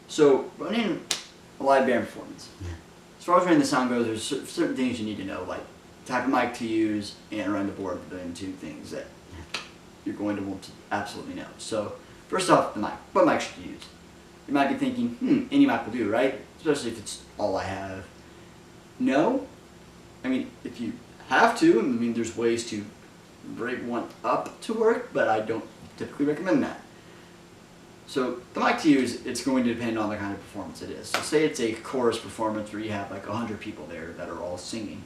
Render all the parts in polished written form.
So running a live band performance. As far as running the sound goes, there's certain things you need to know, like type of mic to use and run the board, the two things that you're going to want to absolutely know. So first off, the mic. What mic should you use? You might be thinking, any mic will do, right? Especially if it's all I have. No. I mean, if you have to, I mean, there's ways to rig one up to work, but I don't typically recommend that. So the mic to use, it's going to depend on the kind of performance it is. So say it's a chorus performance where you have like 100 people there that are all singing.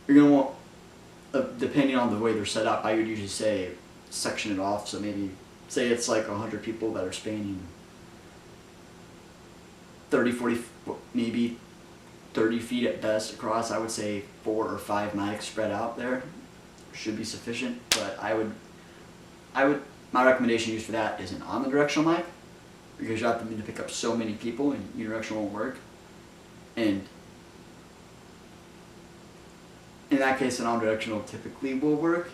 You're going to want, depending on the way they're set up, I would usually say section it off. So maybe say it's like 100 people that are spanning 30, 40, maybe 30 feet at best across. I would say 4 or 5 mics spread out there should be sufficient, but my recommendation used for that is an omnidirectional mic, because you have to pick up so many people and unidirectional won't work. And in that case, an omnidirectional typically will work.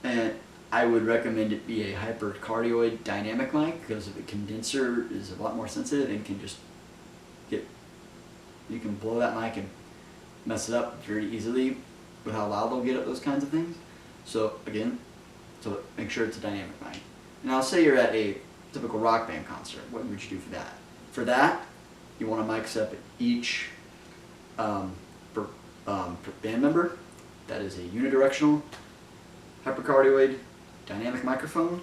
And I would recommend it be a hypercardioid dynamic mic, because the condenser is a lot more sensitive and can just you can blow that mic and mess it up very easily with how loud they'll get at those kinds of things. So again, so make sure it's a dynamic mic. And I'll say you're at a typical rock band concert. What would you do for that? For that, you want a mic set up at each per band member. That is a unidirectional hypercardioid dynamic microphone.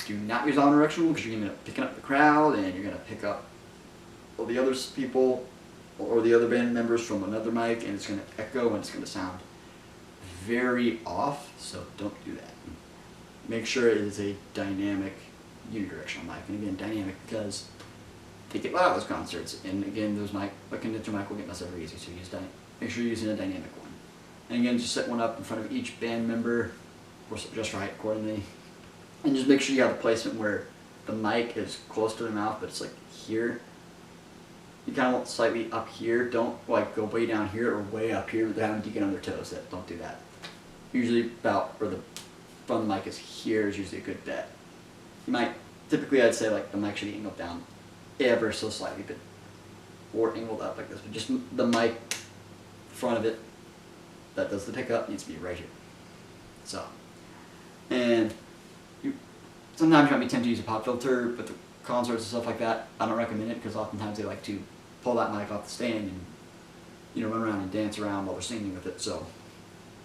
Do not use omnidirectional, because you're going to be picking up the crowd and you're going to pick up all the other people or the other band members from another mic, and it's going to echo and it's going to sound very off, so don't do that. Make sure it is a dynamic unidirectional mic, and again, dynamic because they get loud at those concerts, and again, a condenser mic will get messed up very easy, so make sure you're using a dynamic one. And again, just set one up in front of each band member, or just right accordingly, and just make sure you have the placement where the mic is close to the mouth, but it's like here. You kind of want slightly up here. Don't like go way down here or way up here without having to get on their toes. Don't do that. Usually about where the front of the mic is here is usually a good bet. You might, typically I'd say like the mic should be angled down ever so slightly, but or angled up like this. But just the mic, front of it, that does the pickup, needs to be right here. So, and sometimes you might be tempted to use a pop filter, but the concerts and stuff like that, I don't recommend it, because oftentimes they like to pull that mic off the stand and run around and dance around while they're singing with it. So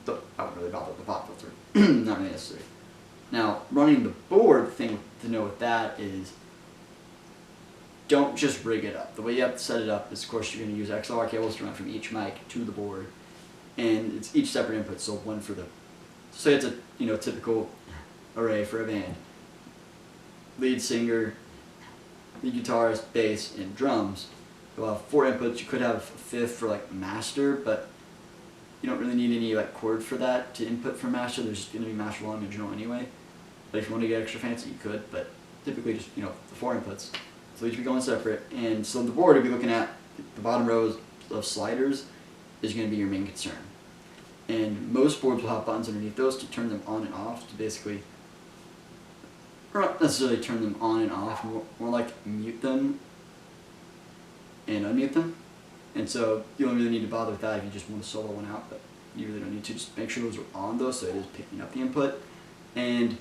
I wouldn't really bother with the pop filter. Not really necessary. Now, running the board, the thing to know with that is don't just rig it up. The way you have to set it up is, of course, you're going to use XLR cables to run from each mic to the board, and it's each separate input. So one for the, say it's a typical array for a band: lead singer, lead guitarist, bass, and drums. You'll have 4 inputs. You could have a 5th for like master, but you don't really need any like chord for that to input from master. There's just going to be master 1 original anyway. But if you want to get extra fancy, you could. But typically, just the 4 inputs. So each will be going separate. And so the board, you'll be looking at the bottom rows of sliders is going to be your main concern. And most boards will have buttons underneath those to turn them on and off, to basically, or not necessarily turn them on and off, more like mute them and unmute them. And so you don't really need to bother with that if you just want to solo one out, but you really don't need to. Just make sure those are on though, so it is picking up the input. And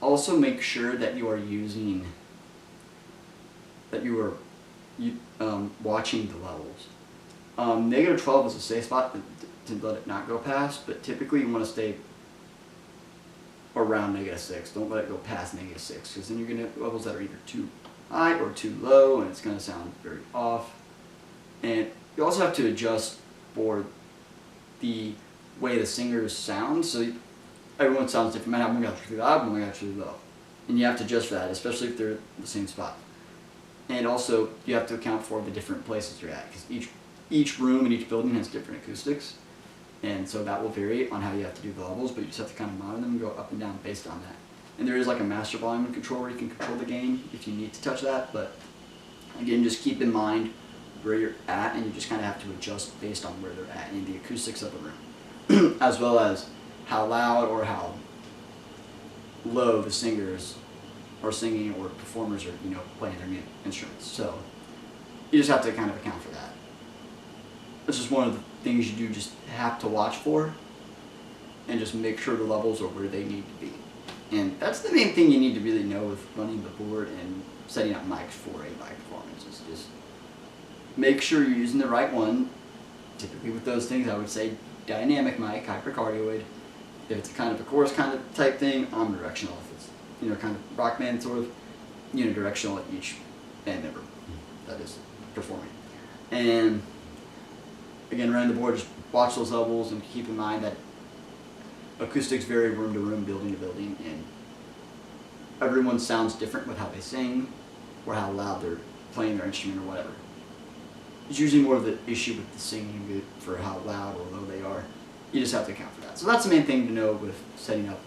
also make sure that you are using, that you are watching the levels. -12 is a safe spot to let it not go past, but typically you want to stay around -6. Don't let it go past -6, because then you're going to have levels that are either too high or too low, and it's going to sound very off. And you also have to adjust for the way the singers sound. So everyone sounds different. You might have one guy that's really loud, one guy that's really low, and you have to adjust for that, especially if they're in the same spot. And also you have to account for the different places you're at, because each room in each building has different acoustics. And so that will vary on how you have to do the levels, but you just have to kind of monitor them and go up and down based on that. And there is like a master volume control where you can control the gain if you need to touch that, but again, just keep in mind where you're at, and you just kind of have to adjust based on where they're at and the acoustics of the room, as well as how loud or how low the singers are singing or performers are, playing their instruments. So you just have to kind of account for that. It's just one of the things you do just have to watch for, and just make sure the levels are where they need to be. And that's the main thing you need to really know with running the board and setting up mics for a live performance. Is just make sure you're using the right one. Typically with those things, I would say dynamic mic, hypercardioid. If it's kind of a chorus kind of type thing, omnidirectional. If it's kind of rock band sort of unidirectional at each band member that is performing. And again, running the board, just watch those levels and keep in mind that acoustics vary room to room, building to building, and everyone sounds different with how they sing or how loud they're playing their instrument or whatever. It's usually more of the issue with the singing for how loud or low they are. You just have to account for that. So that's the main thing to know with setting up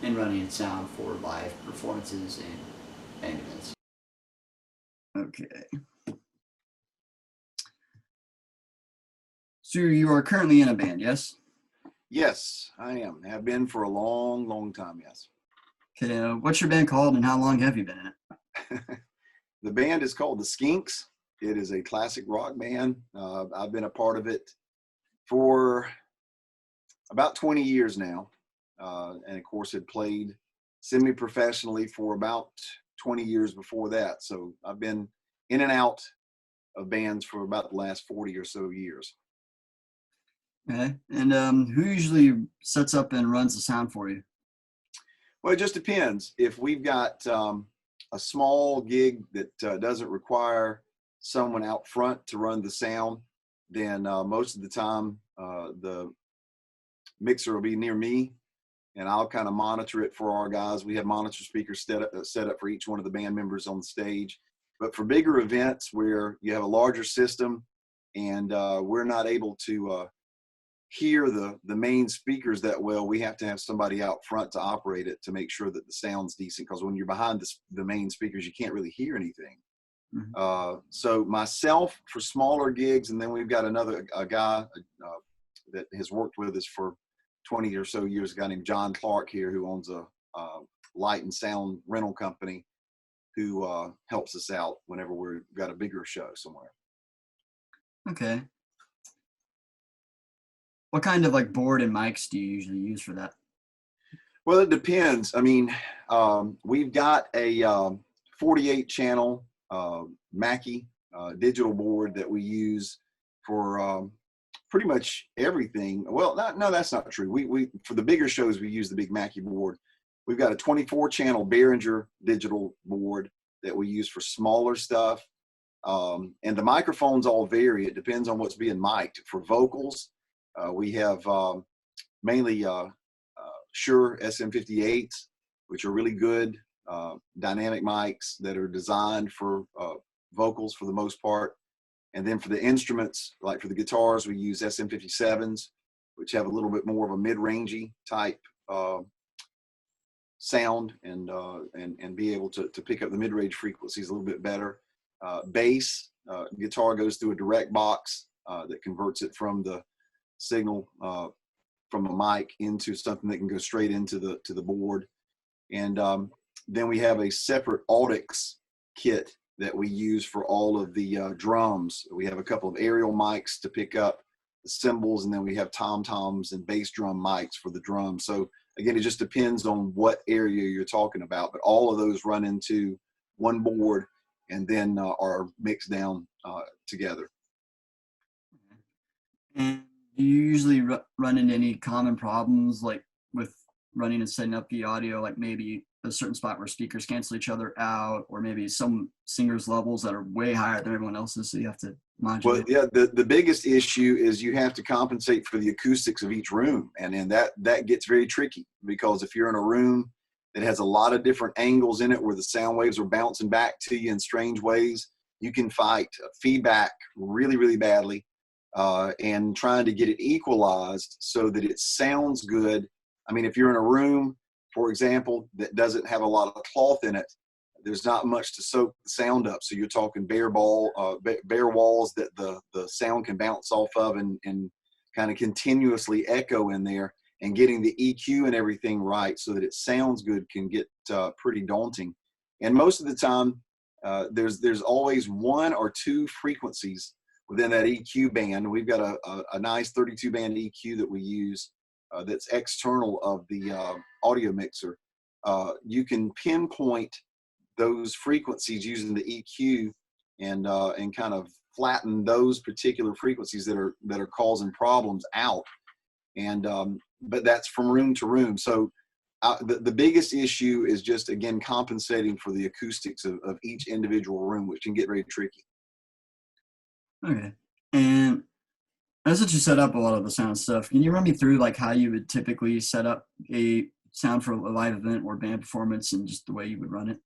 and running sound for live performances and band events. Okay. So you are currently in a band, yes? Yes, I am. Have been for a long, long time, yes. Okay, what's your band called and how long have you been in it? The band is called the Skinks. It is a classic rock band. I've been a part of it for about 20 years now. And of course, had played semi-professionally for about 20 years before that. So I've been in and out of bands for about the last 40 or so years. Okay, and who usually sets up and runs the sound for you? Well, it just depends. If we've got a small gig that doesn't require someone out front to run the sound, then most of the time the mixer will be near me, and I'll kind of monitor it for our guys. We have monitor speakers set up for each one of the band members on the stage. But for bigger events where you have a larger system and we're not able to hear the main speakers that well, we have to have somebody out front to operate it to make sure that the sound's decent, because when you're behind the main speakers, you can't really hear anything. Mm-hmm. So myself for smaller gigs, and then we've got a guy that has worked with us for 20 or so years, a guy named John Clark here, who owns a light and sound rental company, who helps us out whenever we've got a bigger show somewhere. Okay. What kind of board and mics do you usually use for that? Well, it depends. I mean, we've got a 48 channel Mackie digital board that we use for pretty much everything. Well, no, that's not true. We for the bigger shows, we use the big Mackie board. We've got a 24 channel Behringer digital board that we use for smaller stuff. And the microphones all vary. It depends on what's being mic'd. For vocals, we have mainly Shure SM58s, which are really good dynamic mics that are designed for vocals for the most part. And then for the instruments, like for the guitars, we use SM57s, which have a little bit more of a mid-rangey type sound and be able to pick up the mid-range frequencies a little bit better. Bass guitar goes through a direct box that converts it from the signal from a mic into something that can go straight into the board. And then we have a separate Audix kit that we use for all of the drums. We have a couple of aerial mics to pick up the cymbals, and then we have tom-toms and bass drum mics for the drums. So again, it just depends on what area you're talking about, but all of those run into one board and then are mixed down together. And do you usually run into any common problems like with running and setting up the audio, like maybe a certain spot where speakers cancel each other out, or maybe some singers' levels that are way higher than everyone else's, so you have to modulate? Well, yeah, the biggest issue is you have to compensate for the acoustics of each room, and that gets very tricky, because if you're in a room that has a lot of different angles in it where the sound waves are bouncing back to you in strange ways, you can fight feedback really, really badly, and trying to get it equalized so that it sounds good. I mean, if you're in a room, for example, that doesn't have a lot of cloth in it, there's not much to soak the sound up. So you're talking bare walls that the sound can bounce off of and kind of continuously echo in there, and getting the EQ and everything right so that it sounds good can get pretty daunting. And most of the time, there's always one or two frequencies within that EQ band. We've got a nice 32 band EQ that we use that's external of the audio mixer. You can pinpoint those frequencies using the EQ and kind of flatten those particular frequencies that are causing problems out. And but that's from room to room. So the biggest issue is just, again, compensating for the acoustics of each individual room, which can get very tricky. Okay. And as that you set up a lot of the sound stuff, can you run me through like how you would typically set up a sound for a live event or band performance and just the way you would run it?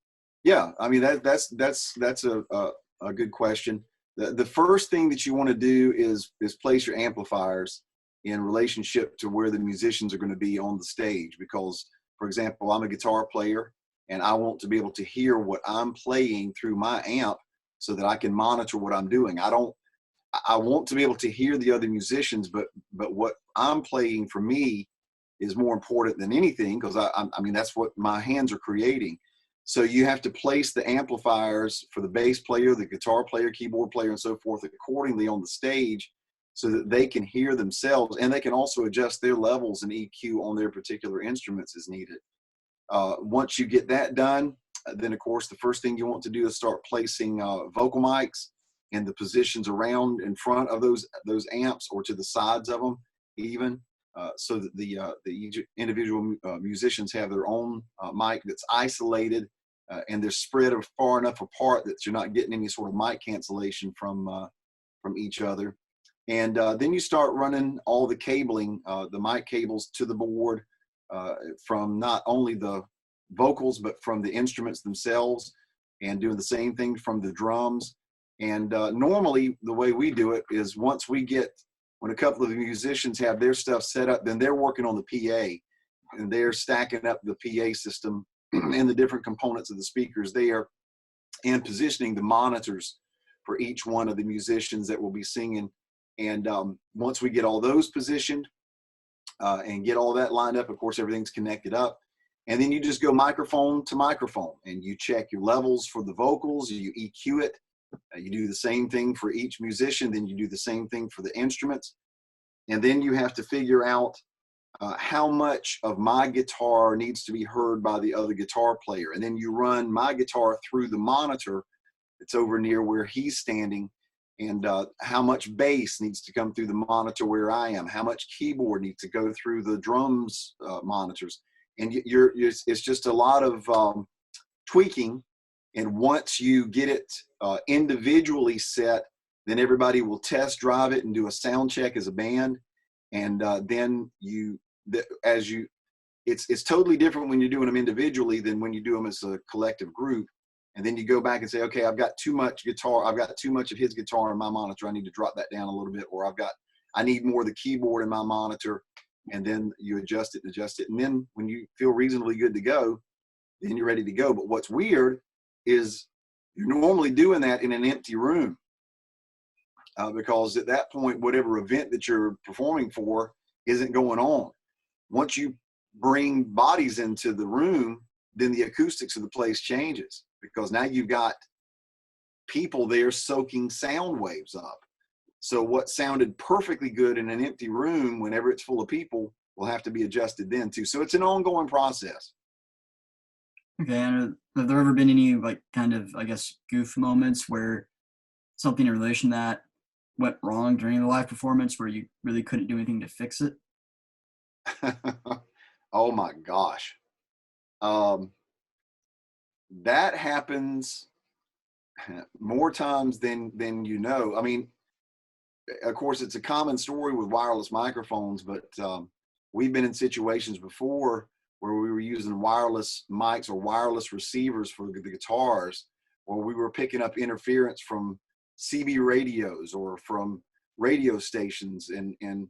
Yeah, I mean that's a good question. The first thing that you want to do is place your amplifiers in relationship to where the musicians are going to be on the stage. Because, for example, I'm a guitar player and I want to be able to hear what I'm playing through my amp so that I can monitor what I'm doing. I want to be able to hear the other musicians, but what I'm playing for me is more important than anything, because I mean that's what my hands are creating. So you have to place the amplifiers for the bass player, the guitar player, keyboard player, and so forth accordingly on the stage so that they can hear themselves, and they can also adjust their levels and EQ on their particular instruments as needed. Once you get that done, then of course the first thing you want to do is start placing vocal mics in the positions around in front of those amps or to the sides of them even, so that the individual musicians have their own mic that's isolated, and they're spread far enough apart that you're not getting any sort of mic cancellation from each other. And then you start running all the cabling, the mic cables to the board, from not only the vocals but from the instruments themselves, and doing the same thing from the drums. And normally the way we do it is when a couple of the musicians have their stuff set up, then they're working on the PA, and they're stacking up the PA system and the different components of the speakers there, and positioning the monitors for each one of the musicians that will be singing. And once we get all those positioned and get all that lined up, of course, everything's connected up. And then you just go microphone to microphone and you check your levels for the vocals, you EQ it. You do the same thing for each musician, then you do the same thing for the instruments. And then you have to figure out how much of my guitar needs to be heard by the other guitar player. And then you run my guitar through the monitor that's over near where he's standing, and how much bass needs to come through the monitor where I am, how much keyboard needs to go through the drums monitors. And it's just a lot of tweaking. And once you get it individually set, then everybody will test drive it and do a sound check as a band. And then it's totally different when you're doing them individually than when you do them as a collective group. And then you go back and say, okay, I've got too much guitar. I've got too much of his guitar in my monitor. I need to drop that down a little bit. Or I need more of the keyboard in my monitor. And then you adjust it. And then when you feel reasonably good to go, then you're ready to go. But what's weird is you're normally doing that in an empty room, because at that point, whatever event that you're performing for isn't going on. Once you bring bodies into the room, then the acoustics of the place changes, because now you've got people there soaking sound waves up. So what sounded perfectly good in an empty room, whenever it's full of people, will have to be adjusted then too. So it's an ongoing process. Okay, and have there ever been any like kind of, I guess, goof moments where something in relation to that went wrong during the live performance where you really couldn't do anything to fix it? Oh my gosh. That happens more times than you know. I mean, of course, it's a common story with wireless microphones, but we've been in situations before where we were using wireless mics or wireless receivers for the guitars, or we were picking up interference from CB radios or from radio stations. And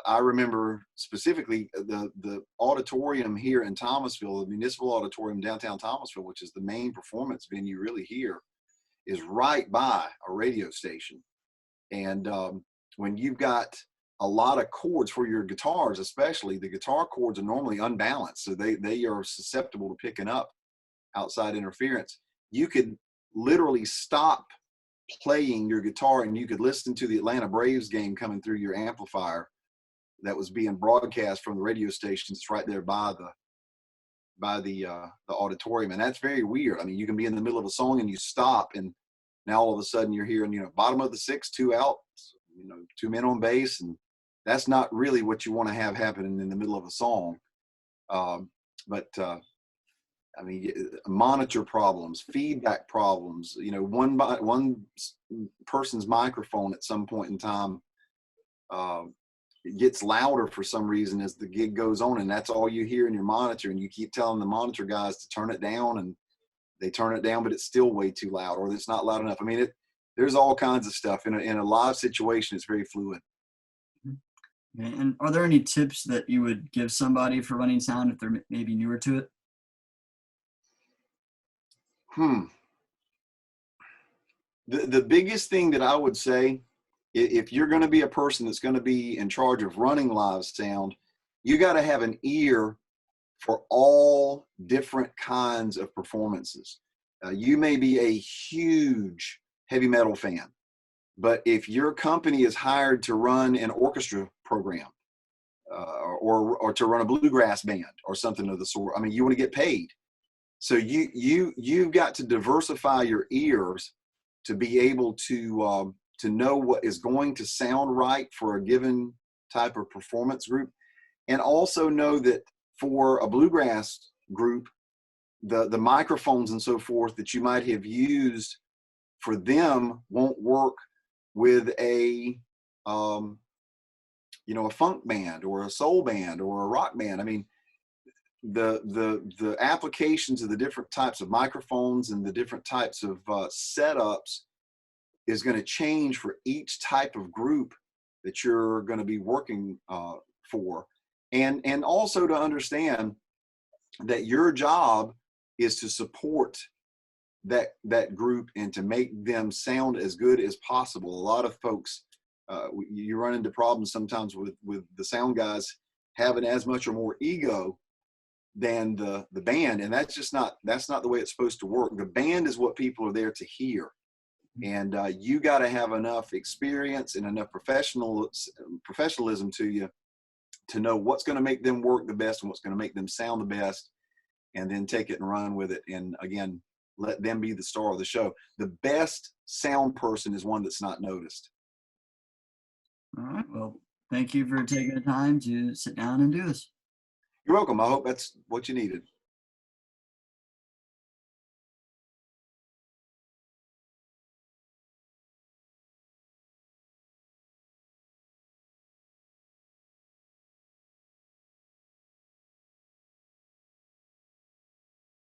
I remember specifically the auditorium here in Thomasville, the Municipal Auditorium downtown Thomasville, which is the main performance venue really here, is right by a radio station. And when you've got a lot of chords for your guitars, especially the guitar chords are normally unbalanced, so they are susceptible to picking up outside interference, you could literally stop playing your guitar and you could listen to the Atlanta Braves game coming through your amplifier that was being broadcast from the radio station that's right there by the auditorium. And that's very weird. I mean, you can be in the middle of a song and you stop, and now all of a sudden you're hearing, bottom of the sixth, 2 outs, 2 men on base, and that's not really what you want to have happening in the middle of a song. I mean, monitor problems, feedback problems. One person's microphone at some point in time it gets louder for some reason as the gig goes on, and that's all you hear in your monitor. And you keep telling the monitor guys to turn it down, and they turn it down, but it's still way too loud, or it's not loud enough. I mean, there's all kinds of stuff in a live situation. It's very fluid. And are there any tips that you would give somebody for running sound if they're maybe newer to it? The biggest thing that I would say, if you're going to be a person that's going to be in charge of running live sound, you got to have an ear for all different kinds of performances. You may be a huge heavy metal fan, but if your company is hired to run an orchestra program or to run a bluegrass band or something of the sort, I mean, you want to get paid. So you've got to diversify your ears to be able to know what is going to sound right for a given type of performance group, and also know that for a bluegrass group, the microphones and so forth that you might have used for them won't work with a funk band or a soul band or a rock band. I mean, the applications of the different types of microphones and the different types of setups is going to change for each type of group that you're going to be working for. And also to understand that your job is to support that group and to make them sound as good as possible. A lot of folks, you run into problems sometimes with the sound guys having as much or more ego than the band, and that's not the way it's supposed to work. The band is what people are there to hear, and you got to have enough experience and enough professionalism to you to know what's going to make them work the best and what's going to make them sound the best, and then take it and run with it. And again, let them be the star of the show. The best sound person is one that's not noticed. All right. Well, thank you for taking the time to sit down and do this. You're welcome. I hope that's what you needed.